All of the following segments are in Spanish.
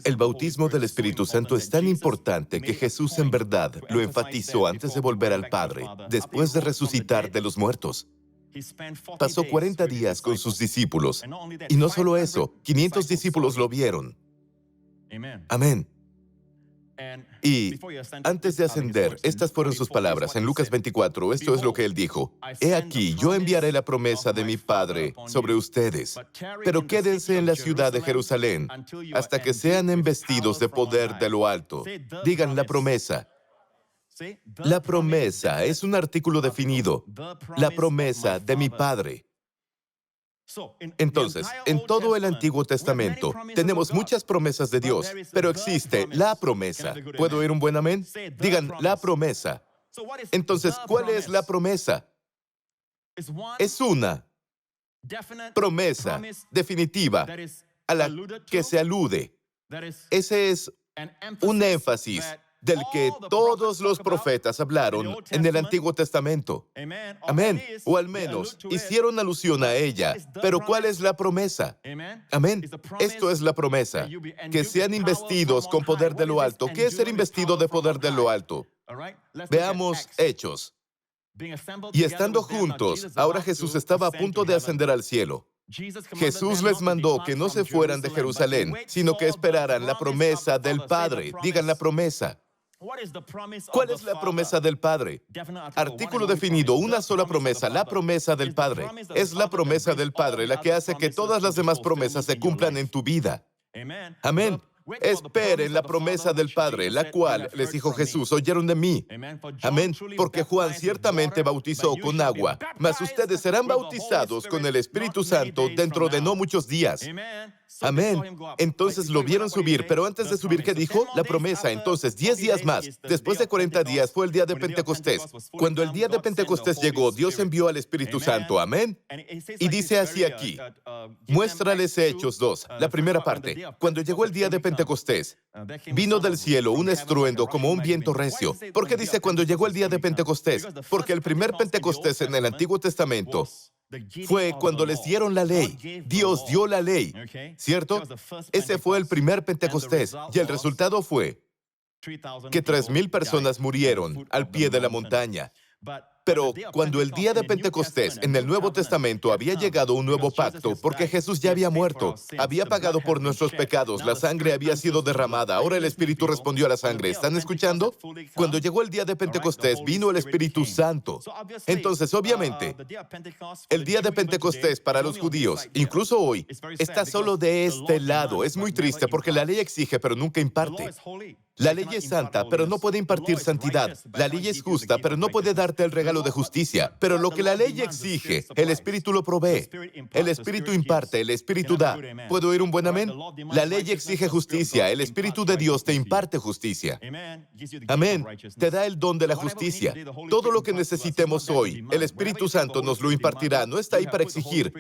El bautismo del Espíritu Santo es tan importante que Jesús en verdad lo enfatizó antes de volver al Padre, después de resucitar de los muertos. Pasó 40 días con sus discípulos. Y no solo eso, 500 discípulos lo vieron. Amén. Y antes de ascender, estas fueron sus palabras. En Lucas 24, esto es lo que él dijo. He aquí, yo enviaré la promesa de mi Padre sobre ustedes, pero quédense en la ciudad de Jerusalén hasta que sean embestidos de poder de lo alto. Digan la promesa. La promesa es un artículo definido. La promesa de mi Padre. Entonces, en todo el Antiguo Testamento tenemos muchas promesas de Dios, pero existe la promesa. ¿Puedo oír un buen amén? Digan, la promesa. Entonces, ¿cuál es la promesa? Es una promesa definitiva a la que se alude. Ese es un énfasis del que todos los profetas hablaron en el Antiguo Testamento. Amén. O al menos hicieron alusión a ella. Pero ¿cuál es la promesa? Amén. Esto es la promesa. Que sean investidos con poder de lo alto. ¿Qué es ser investido de poder de lo alto? Veamos Hechos. Y estando juntos, ahora Jesús estaba a punto de ascender al cielo. Jesús les mandó que no se fueran de Jerusalén, sino que esperaran la promesa del Padre. Digan la promesa. ¿Cuál es la promesa del Padre? Artículo definido, una sola promesa, la promesa del Padre. Es la promesa del Padre la que hace que todas las demás promesas se cumplan en tu vida. Amén. Esperen la promesa del Padre, la cual, les dijo Jesús, oyeron de mí. Amén. Porque Juan ciertamente bautizó con agua, mas ustedes serán bautizados con el Espíritu Santo dentro de no muchos días. Amén. Entonces lo vieron subir, pero antes de subir, ¿qué dijo? La promesa. Entonces, 10 días más, después de 40 días, fue el día de Pentecostés. Cuando el día de Pentecostés llegó, Dios envió al Espíritu Santo. Amén. Y dice así aquí, muéstrales Hechos 2, la primera parte. Cuando llegó el día de Pentecostés, vino del cielo un estruendo como un viento recio. ¿Por qué dice cuando llegó el día de Pentecostés? Porque el primer Pentecostés en el Antiguo Testamento fue cuando les dieron la ley. Dios dio la ley, ¿cierto? Ese fue el primer Pentecostés. Y el resultado fue que 3,000 personas murieron al pie de la montaña. Pero cuando el día de Pentecostés en el Nuevo Testamento había llegado un nuevo pacto, porque Jesús ya había muerto, había pagado por nuestros pecados, la sangre había sido derramada, ahora el Espíritu respondió a la sangre. ¿Están escuchando? Cuando llegó el día de Pentecostés, vino el Espíritu Santo. Entonces, obviamente, el día de Pentecostés para los judíos, incluso hoy, está solo de este lado. Es muy triste porque la ley exige, pero nunca imparte. La ley es santa, pero no puede impartir santidad. La ley es justa, pero no puede darte el regalo de justicia. Pero lo que la ley exige, el Espíritu lo provee. El Espíritu imparte, el Espíritu da. ¿Puedo oír un buen amén? La ley exige justicia, el Espíritu de Dios te imparte justicia. Amén. Te da el don de la justicia. Todo lo que necesitemos hoy, el Espíritu Santo nos lo impartirá. No está ahí para exigir.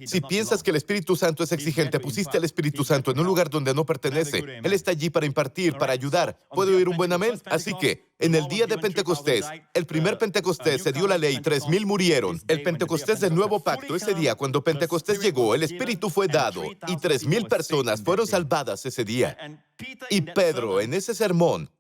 Si piensas que el Espíritu Santo es exigente, pusiste al Espíritu Santo en un lugar donde no pertenece. Él está allí para impartir, para ayudar. ¿Puedo oír un buen amén? Así que, en el día de Pentecostés, el primer Pentecostés se dio la ley, 3,000 murieron. El Pentecostés del Nuevo Pacto, ese día, cuando Pentecostés llegó, el Espíritu fue dado y 3,000 personas fueron salvadas ese día. Y Pedro, en ese sermón,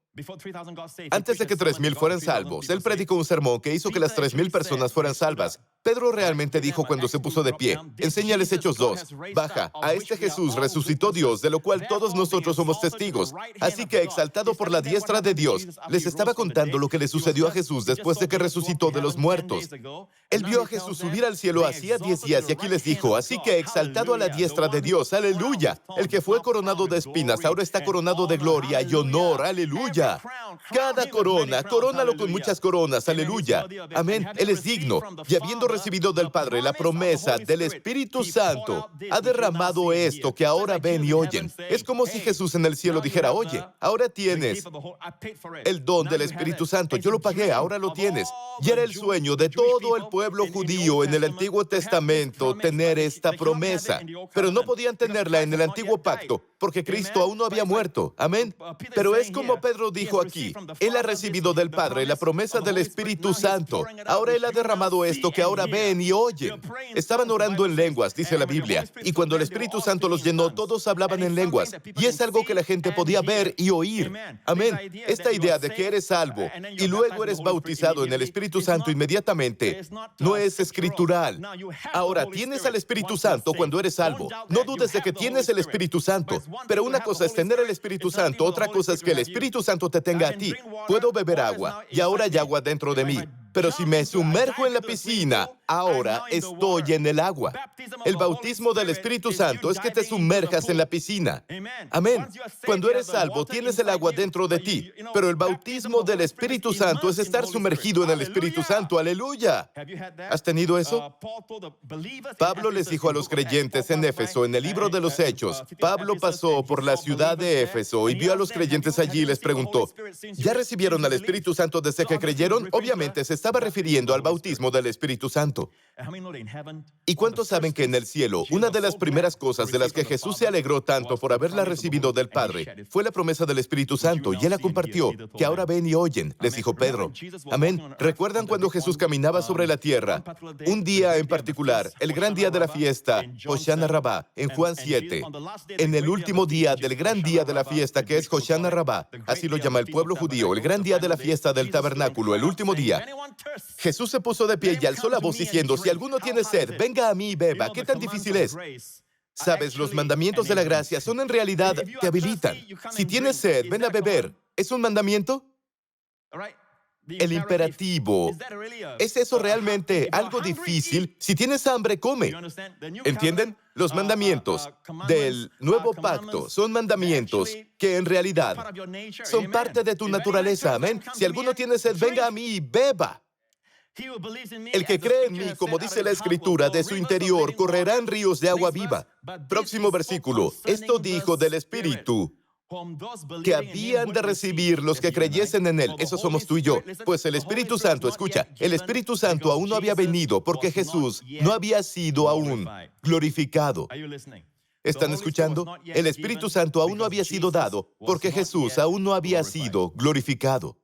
antes de que 3,000 fueran salvos, él predicó un sermón que hizo que las 3,000 personas fueran salvas. Pedro realmente dijo cuando se puso de pie, enséñales Hechos 2, baja, a este Jesús resucitó Dios, de lo cual todos nosotros somos testigos. Así que exaltado por la diestra de Dios, les estaba contando lo que le sucedió a Jesús después de que resucitó de los muertos. Él vio a Jesús subir al cielo hacía 10 días y aquí les dijo, así que exaltado a la diestra de Dios, aleluya. El que fue coronado de espinas ahora está coronado de gloria y honor, aleluya. Cada corona, corónalo con muchas coronas, aleluya. Amén, Él es digno. Y habiendo recibido del Padre la promesa del Espíritu Santo, ha derramado esto que ahora ven y oyen. Es como si Jesús en el cielo dijera, oye, ahora tienes el don del Espíritu Santo, yo lo pagué, ahora lo tienes. Y era el sueño de todo el pueblo judío en el Antiguo Testamento tener esta promesa, pero no podían tenerla en el Antiguo Pacto, porque Cristo aún no había muerto. Amén. Pero es como Pedro dijo aquí, Él ha recibido del Padre la promesa del Espíritu Santo. Ahora Él ha derramado esto que ahora ahora ven y oyen. Estaban orando en lenguas, dice la Biblia, y cuando el Espíritu Santo los llenó, todos hablaban en lenguas. Y es algo que la gente podía ver y oír. Amén. Esta idea de que eres salvo y luego eres bautizado en el Espíritu Santo inmediatamente no es escritural. Ahora, tienes al Espíritu Santo cuando eres salvo. No dudes de que tienes el Espíritu Santo, pero una cosa es tener el Espíritu Santo, otra cosa es que el Espíritu Santo te tenga a ti. Puedo beber agua y ahora hay agua dentro de mí. Pero si me sumerjo en la piscina, ahora estoy en el agua. El bautismo del Espíritu Santo es que te sumerjas en la piscina. Amén. Cuando eres salvo, tienes el agua dentro de ti. Pero el bautismo del Espíritu Santo es estar sumergido en el Espíritu Santo. ¡Aleluya! ¿Has tenido eso? Pablo les dijo a los creyentes en Éfeso, en el libro de los Hechos, Pablo pasó por la ciudad de Éfeso y vio a los creyentes allí y les preguntó, ¿ya recibieron al Espíritu Santo desde que creyeron? Obviamente se estaba refiriendo al bautismo del Espíritu Santo. ¿Y cuántos saben que en el cielo, una de las primeras cosas de las que Jesús se alegró tanto por haberla recibido del Padre fue la promesa del Espíritu Santo, y Él la compartió, que ahora ven y oyen, les dijo Pedro. Amén. ¿Recuerdan cuando Jesús caminaba sobre la tierra? Un día en particular, el gran día de la fiesta, Hoshana Rabbah, en Juan 7. En el último día del gran día de la fiesta, que es Hoshana Rabbah, así lo llama el pueblo judío, el gran día de la fiesta del tabernáculo, el último día. Jesús se puso de pie y alzó la voz diciendo, si alguno tiene sed, venga a mí y beba. ¿Qué tan difícil es? Sabes, los mandamientos de la gracia son en realidad, te habilitan. Si tienes sed, ven a beber. ¿Es un mandamiento? El imperativo. ¿Es eso realmente algo difícil? Si tienes hambre, come. ¿Entienden? Los mandamientos del nuevo pacto son mandamientos que en realidad son parte de tu naturaleza. Amén. Si alguno tiene sed, venga a mí y beba. El que cree en mí, como dice la Escritura, de su interior correrán ríos de agua viva. Próximo versículo. Esto dijo del Espíritu que habían de recibir los que creyesen en Él. Eso somos tú y yo. Pues el Espíritu Santo, escucha, el Espíritu Santo aún no había venido porque Jesús no había sido aún glorificado. ¿Están escuchando? El Espíritu Santo aún no había sido dado porque Jesús aún no había sido glorificado.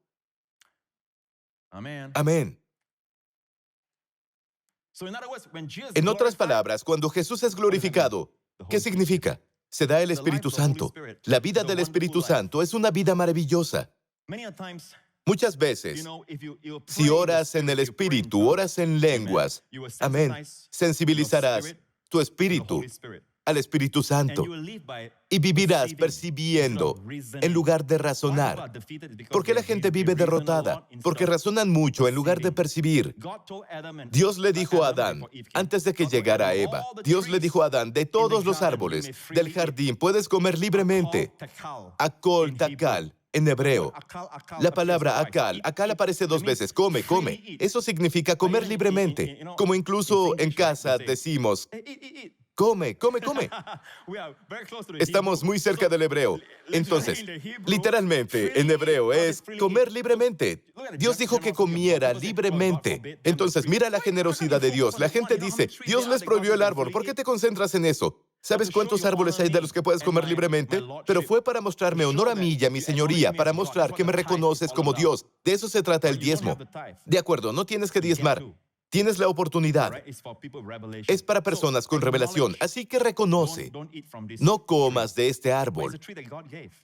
Amén. En otras palabras, cuando Jesús es glorificado, ¿qué significa? Se da el Espíritu Santo. La vida del Espíritu Santo es una vida maravillosa. Muchas veces, si oras en el Espíritu, oras en lenguas, amén, sensibilizarás tu espíritu al Espíritu Santo y vivirás percibiendo en lugar de razonar. ¿Por qué la gente vive derrotada? Porque razonan mucho en lugar de percibir. Dios le dijo a Adán, antes de que llegara Eva, Dios le dijo a Adán, de todos los árboles del jardín puedes comer libremente. Akol takal, en hebreo. La palabra akal aparece 2 veces, come, come. Eso significa comer libremente. Como incluso en casa decimos, come, come, come. Estamos muy cerca del hebreo. Entonces, literalmente, en hebreo es comer libremente. Dios dijo que comiera libremente. Entonces, mira la generosidad de Dios. La gente dice, Dios les prohibió el árbol. ¿Por qué te concentras en eso? ¿Sabes cuántos árboles hay de los que puedes comer libremente? Pero fue para mostrarme honor a mí y a mi señoría, para mostrar que me reconoces como Dios. De eso se trata el diezmo. De acuerdo, no tienes que diezmar. Tienes la oportunidad. Es para personas con revelación, así que reconoce. No comas de este árbol.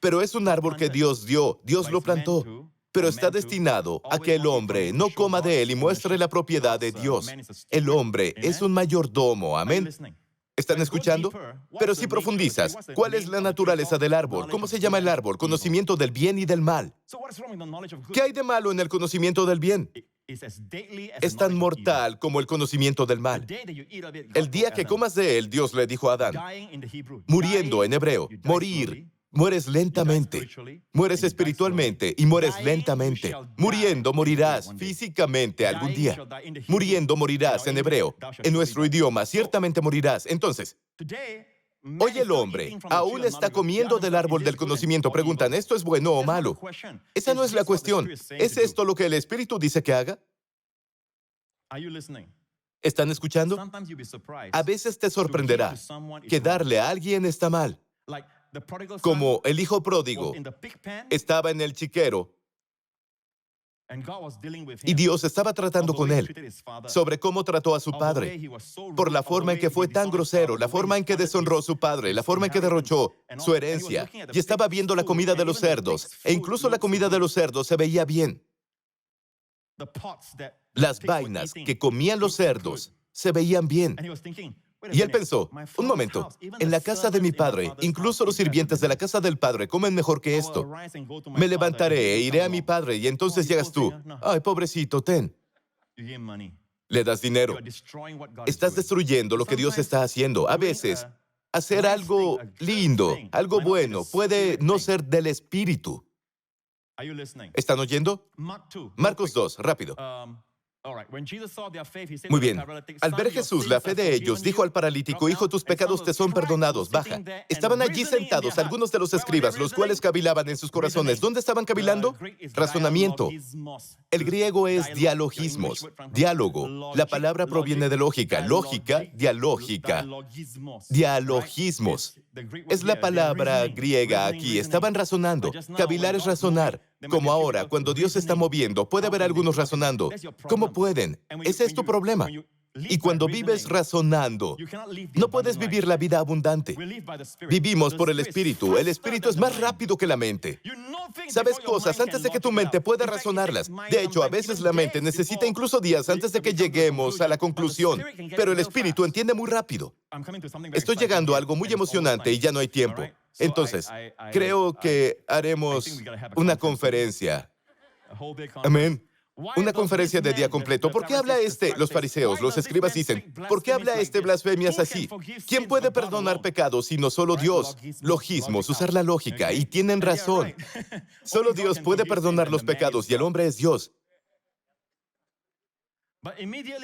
Pero es un árbol que Dios dio, Dios lo plantó. Pero está destinado a que el hombre no coma de él y muestre la propiedad de Dios. El hombre es un mayordomo, amén. ¿Están escuchando? Pero si profundizas, ¿cuál es la naturaleza del árbol? ¿Cómo se llama el árbol? Conocimiento del bien y del mal. ¿Qué hay de malo en el conocimiento del bien? Es tan mortal como el conocimiento del mal. El día que comas de él, Dios le dijo a Adán, muriendo en hebreo, morir, mueres lentamente, mueres espiritualmente y mueres lentamente. Muriendo morirás físicamente algún día. Muriendo morirás en hebreo. En nuestro idioma, ciertamente morirás. Entonces, hoy el hombre aún está comiendo del árbol del conocimiento. Preguntan, ¿esto es bueno o malo? Esa no es la cuestión. ¿Es esto lo que el Espíritu dice que haga? ¿Están escuchando? A veces te sorprenderá que darle a alguien está mal. Como el hijo pródigo estaba en el chiquero Y Dios estaba tratando con él sobre cómo trató a su padre, por la forma en que fue tan grosero, la forma en que deshonró a su padre, la forma en que derrochó su herencia. Y estaba viendo la comida de los cerdos, e incluso la comida de los cerdos se veía bien. Las vainas que comían los cerdos se veían bien. Y él pensó, un momento, en la casa de mi padre, incluso los sirvientes de la casa del padre comen mejor que esto. Me levantaré e iré a mi padre y entonces llegas tú. Ay, pobrecito, ten. Le das dinero. Estás destruyendo lo que Dios está haciendo. A veces, hacer algo lindo, algo bueno, puede no ser del Espíritu. ¿Están oyendo? Marcos 2, rápido. Muy bien. Al ver Jesús la fe de ellos, dijo al paralítico, hijo, tus pecados te son perdonados, baja. Estaban allí sentados algunos de los escribas, los cuales cavilaban en sus corazones. ¿Dónde estaban cavilando? Razonamiento. El griego es dialogismos, diálogo. La palabra proviene de lógica, lógica, dialógica. Dialogismos. Es la palabra griega aquí. Estaban razonando. Cavilar es razonar. Como ahora, cuando Dios se está moviendo, puede haber algunos razonando. ¿Cómo pueden? Ese es tu problema. Y cuando vives razonando, no puedes vivir la vida abundante. Vivimos por el Espíritu. El Espíritu es más rápido que la mente. Sabes cosas antes de que tu mente pueda razonarlas. De hecho, a veces la mente necesita incluso días antes de que lleguemos a la conclusión. Pero el Espíritu entiende muy rápido. Estoy llegando a algo muy emocionante y ya no hay tiempo. Entonces, creo que haremos una conferencia. Amén. Una conferencia de día completo. ¿Por qué habla los fariseos, los escribas dicen, ¿por qué habla blasfemias así? ¿Quién puede perdonar pecados sino solo Dios? Logismos, usar la lógica, y tienen razón. Solo Dios puede perdonar los pecados y el hombre es Dios.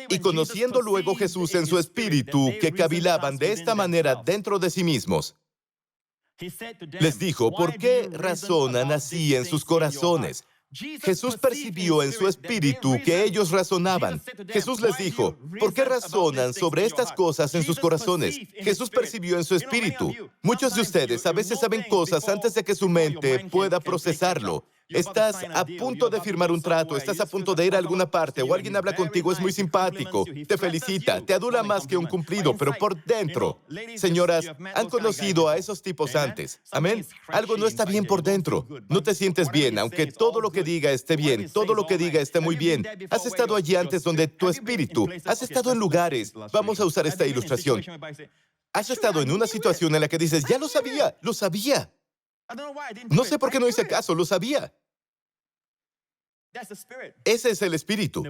Y conociendo luego Jesús en su espíritu que cavilaban de esta manera dentro de sí mismos, les dijo, ¿por qué razonan así en sus corazones? Jesús percibió en su espíritu que ellos razonaban. Jesús les dijo, ¿por qué razonan sobre estas cosas en sus corazones? Jesús percibió en su espíritu. Muchos de ustedes a veces saben cosas antes de que su mente pueda procesarlo. Estás a punto de firmar un trato, estás a punto de ir a alguna parte, o alguien habla contigo, es muy simpático, te felicita, te adula más que un cumplido, pero por dentro, señoras, han conocido a esos tipos antes. Amén. Algo no está bien por dentro. No te sientes bien, aunque todo lo que diga esté bien, todo lo que diga esté muy bien. Has estado allí antes donde tu espíritu, has estado en lugares, vamos a usar esta ilustración. Has estado en una situación en la que dices, ya lo sabía, lo sabía. No sé por qué no hice caso, lo sabía. Ese es el espíritu.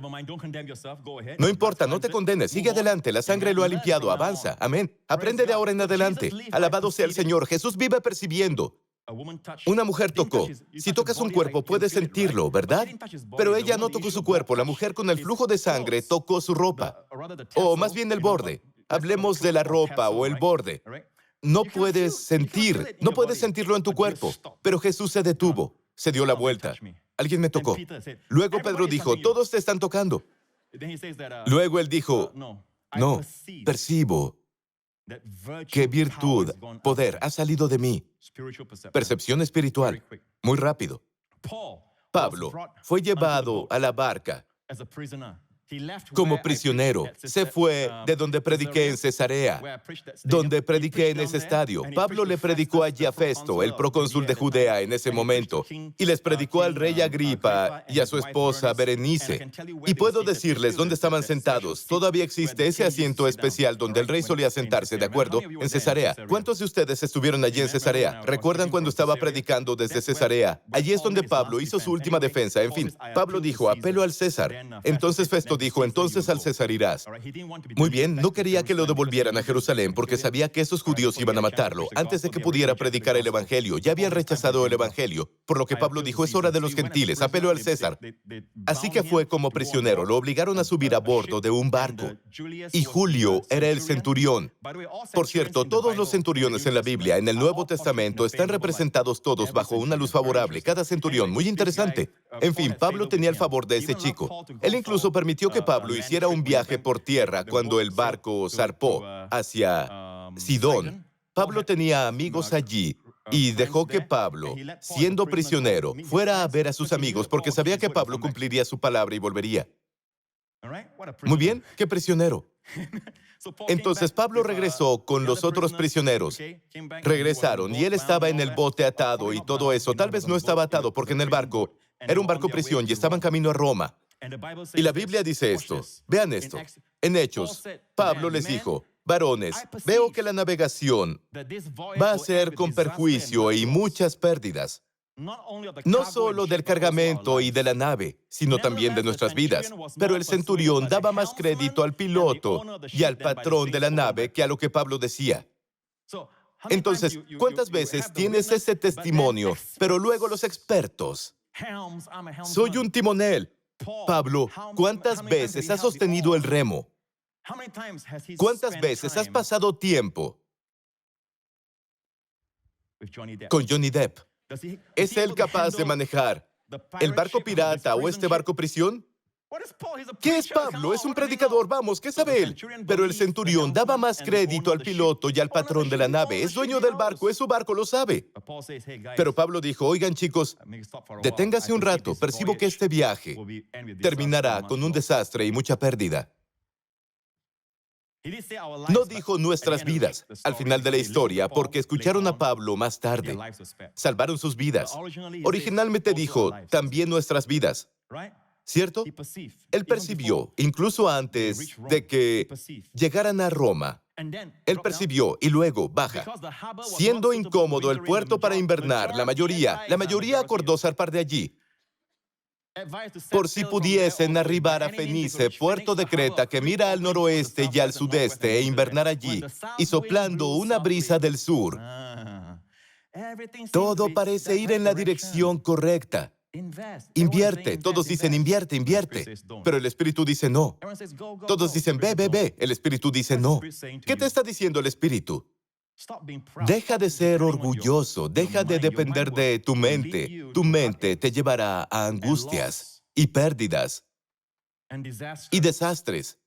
No importa, no te condenes, sigue adelante, la sangre lo ha limpiado, avanza, amén. Aprende de ahora en adelante. Alabado sea el Señor, Jesús vive percibiendo. Una mujer tocó. Si tocas un cuerpo, puedes sentirlo, ¿verdad? Pero ella no tocó su cuerpo, la mujer con el flujo de sangre tocó su ropa. O más bien el borde. Hablemos de la ropa o el borde. No puedes sentirlo en tu cuerpo. Pero Jesús se detuvo, se dio la vuelta. Alguien me tocó. Luego Pedro dijo, todos te están tocando. Luego él dijo, no, percibo que virtud, poder ha salido de mí. Percepción espiritual, muy rápido. Pablo fue llevado a la barca como prisionero. Se fue de donde prediqué en Cesarea, donde prediqué en ese estadio. Pablo le predicó allí a Festo, el procónsul de Judea en ese momento, y les predicó al rey Agripa y a su esposa Berenice. Y puedo decirles dónde estaban sentados. Todavía existe ese asiento especial donde el rey solía sentarse, ¿de acuerdo? En Cesarea. ¿Cuántos de ustedes estuvieron allí en Cesarea? ¿Recuerdan cuando estaba predicando desde Cesarea? Allí es donde Pablo hizo su última defensa. En fin, Pablo dijo, apelo al César. Entonces Festo dijo, entonces al César irás. Muy bien, no quería que lo devolvieran a Jerusalén porque sabía que esos judíos iban a matarlo antes de que pudiera predicar el Evangelio. Ya habían rechazado el Evangelio, por lo que Pablo dijo, es hora de los gentiles, apelo al César. Así que fue como prisionero, lo obligaron a subir a bordo de un barco. Y Julio era el centurión. Por cierto, todos los centuriones en la Biblia, en el Nuevo Testamento, están representados todos bajo una luz favorable. Cada centurión, muy interesante. En fin, Pablo tenía el favor de ese chico. Él incluso permitió que Pablo hiciera un viaje por tierra cuando el barco zarpó hacia Sidón. Pablo tenía amigos allí y dejó que Pablo, siendo prisionero, fuera a ver a sus amigos porque sabía que Pablo cumpliría su palabra y volvería. Muy bien, ¿qué prisionero? Entonces Pablo regresó con los otros prisioneros. Regresaron y él estaba en el bote atado y todo eso. Tal vez no estaba atado porque en el barco era un barco prisión y estaban camino a Roma. Y la Biblia dice esto. Vean esto. En Hechos, Pablo les dijo, varones, veo que la navegación va a ser con perjuicio y muchas pérdidas. No solo del cargamento y de la nave, sino también de nuestras vidas. Pero el centurión daba más crédito al piloto y al patrón de la nave que a lo que Pablo decía. Entonces, ¿cuántas veces tienes ese testimonio, pero luego los expertos? Soy un timonel. Pablo, ¿cuántas veces has sostenido el remo? ¿Cuántas veces has pasado tiempo con Johnny Depp? ¿Es él capaz de manejar el barco pirata o este barco prisión? ¿Qué es Pablo? Es un predicador, vamos, ¿qué sabe él? Pero el centurión daba más crédito al piloto y al patrón de la nave. Es dueño del barco, es su barco, lo sabe. Pero Pablo dijo, oigan chicos, deténgase un rato, percibo que este viaje terminará con un desastre y mucha pérdida. No dijo nuestras vidas al final de la historia porque escucharon a Pablo más tarde. Salvaron sus vidas. Originalmente dijo, también nuestras vidas. ¿Cierto? Él percibió, incluso antes de que llegaran a Roma, él percibió y luego baja. Siendo incómodo el puerto para invernar, la mayoría acordó zarpar de allí. Por si pudiesen arribar a Fenice, puerto de Creta que mira al noroeste y al sudeste e invernar allí, y soplando una brisa del sur. Todo parece ir en la dirección correcta. Invierte. Todos dicen invierte, invierte. Pero el Espíritu dice no. Todos dicen ve, ve, ve. El Espíritu dice no. ¿Qué te está diciendo el Espíritu? Deja de ser orgulloso, deja de depender de tu mente. Tu mente te llevará a angustias y pérdidas y desastres.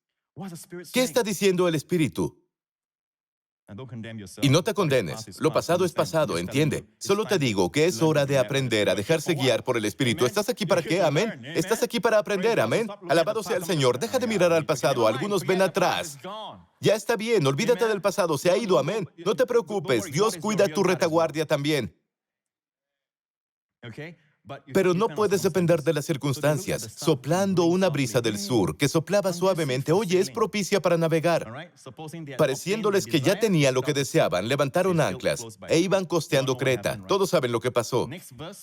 ¿Qué está diciendo el Espíritu? Y no te condenes. Lo pasado es pasado, ¿entiende? Solo te digo que es hora de aprender a dejarse guiar por el Espíritu. ¿Estás aquí para qué? Amén. Estás aquí para aprender. Amén. Alabado sea el Señor. Deja de mirar al pasado. Algunos ven atrás. Ya está bien. Olvídate del pasado. Se ha ido. Amén. No te preocupes. Dios cuida tu retaguardia también. Pero no puedes depender de las circunstancias. Soplando una brisa del sur que soplaba suavemente, oye, es propicia para navegar. Pareciéndoles que ya tenían lo que deseaban, levantaron anclas e iban costeando Creta. Todos saben lo que pasó,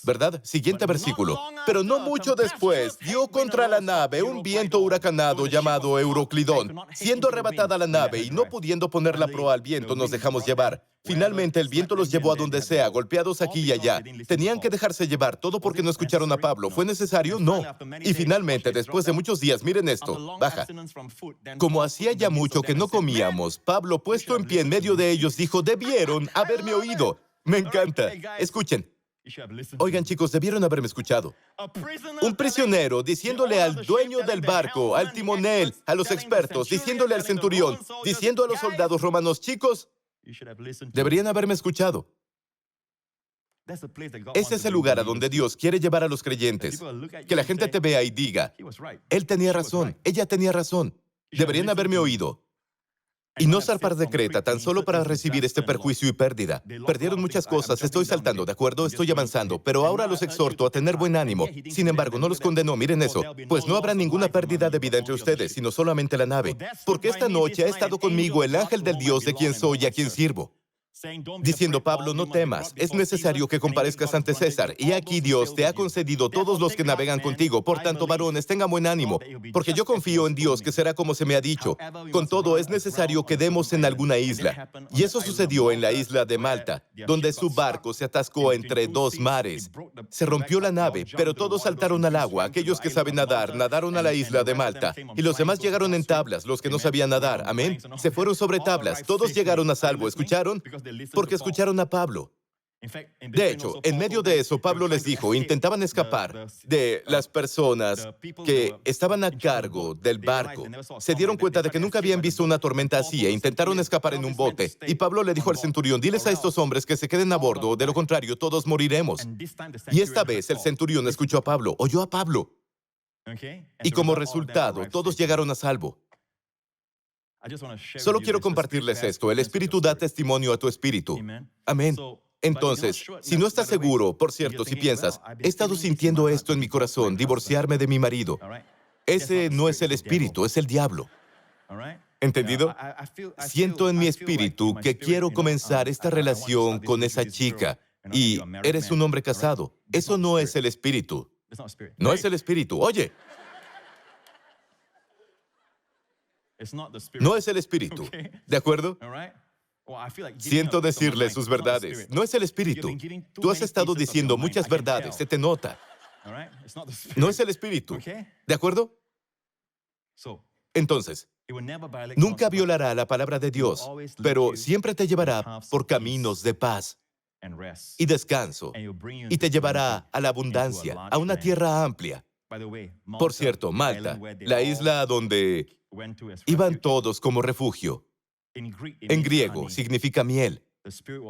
¿verdad? Siguiente versículo. Pero no mucho después, dio contra la nave un viento huracanado llamado Euroclidón. Siendo arrebatada la nave y no pudiendo poner la proa al viento, nos dejamos llevar. Finalmente, el viento los llevó a donde sea, golpeados aquí y allá. Tenían que dejarse llevar, todo porque no escucharon a Pablo. ¿Fue necesario? No. Y finalmente, después de muchos días, miren esto, baja. Como hacía ya mucho que no comíamos, Pablo, puesto en pie en medio de ellos, dijo, debieron haberme oído. Me encanta. Escuchen. Oigan, chicos, debieron haberme escuchado. Un prisionero diciéndole al dueño del barco, al timonel, a los expertos, diciéndole al centurión, diciendo a los soldados romanos, chicos, deberían haberme escuchado. Ese es el lugar a donde Dios quiere llevar a los creyentes. Que la gente te vea y diga, él tenía razón, ella tenía razón. Deberían haberme oído. Y no zarpar de Creta tan solo para recibir este perjuicio y pérdida. Perdieron muchas cosas, estoy saltando, ¿de acuerdo? Estoy avanzando, pero ahora los exhorto a tener buen ánimo. Sin embargo, no los condenó, miren eso. Pues no habrá ninguna pérdida de vida entre ustedes, sino solamente la nave. Porque esta noche ha estado conmigo el ángel del Dios de quien soy y a quien sirvo. Diciendo, Pablo, no temas, es necesario que comparezcas ante César, y aquí Dios te ha concedido todos los que navegan contigo. Por tanto, varones, tengan buen ánimo, porque yo confío en Dios que será como se me ha dicho. Con todo, es necesario que demos en alguna isla. Y eso sucedió en la isla de Malta, donde su barco se atascó entre dos mares. Se rompió la nave, pero todos saltaron al agua. Aquellos que saben nadar, nadaron a la isla de Malta, y los demás llegaron en tablas, los que no sabían nadar. Amén. Se fueron sobre tablas, todos llegaron a salvo. ¿Escucharon? Porque escucharon a Pablo. De hecho, en medio de eso, Pablo les dijo, intentaban escapar de las personas que estaban a cargo del barco. Se dieron cuenta de que nunca habían visto una tormenta así e intentaron escapar en un bote. Y Pablo le dijo al centurión, diles a estos hombres que se queden a bordo, de lo contrario, todos moriremos. Y esta vez el centurión escuchó a Pablo, oyó a Pablo. Y como resultado, todos llegaron a salvo. Solo quiero compartirles esto. El Espíritu da testimonio a tu espíritu. Amén. Entonces, si no estás seguro, por cierto, si piensas, he estado sintiendo esto en mi corazón, divorciarme de mi marido, ese no es el Espíritu, es el diablo. ¿Entendido? Siento en mi espíritu que quiero comenzar esta relación con esa chica y eres un hombre casado. Eso no es el Espíritu. No es el Espíritu. Oye, no es el Espíritu. ¿De acuerdo? Siento decirle sus verdades. No es el Espíritu. Tú has estado diciendo muchas verdades, se te nota. No es el Espíritu. ¿De acuerdo? Entonces, nunca violará la palabra de Dios, pero siempre te llevará por caminos de paz y descanso, y te llevará a la abundancia, a una tierra amplia. Por cierto, Malta, la isla a donde iban todos como refugio, en griego significa miel.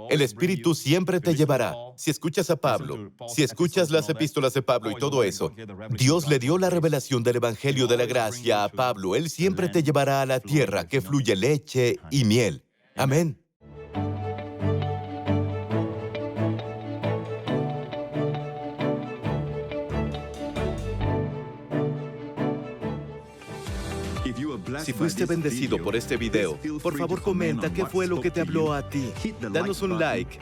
El Espíritu siempre te llevará. Si escuchas a Pablo, si escuchas las epístolas de Pablo y todo eso, Dios le dio la revelación del Evangelio de la gracia a Pablo. Él siempre te llevará a la tierra que fluye leche y miel. Amén. Si fuiste bendecido por este video, por favor comenta qué fue lo que te habló a ti. Danos un like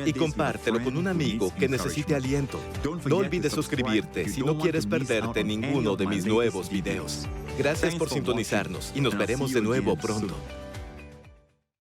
y compártelo con un amigo que necesite aliento. No olvides suscribirte si no quieres perderte ninguno de mis nuevos videos. Gracias por sintonizarnos y nos veremos de nuevo pronto.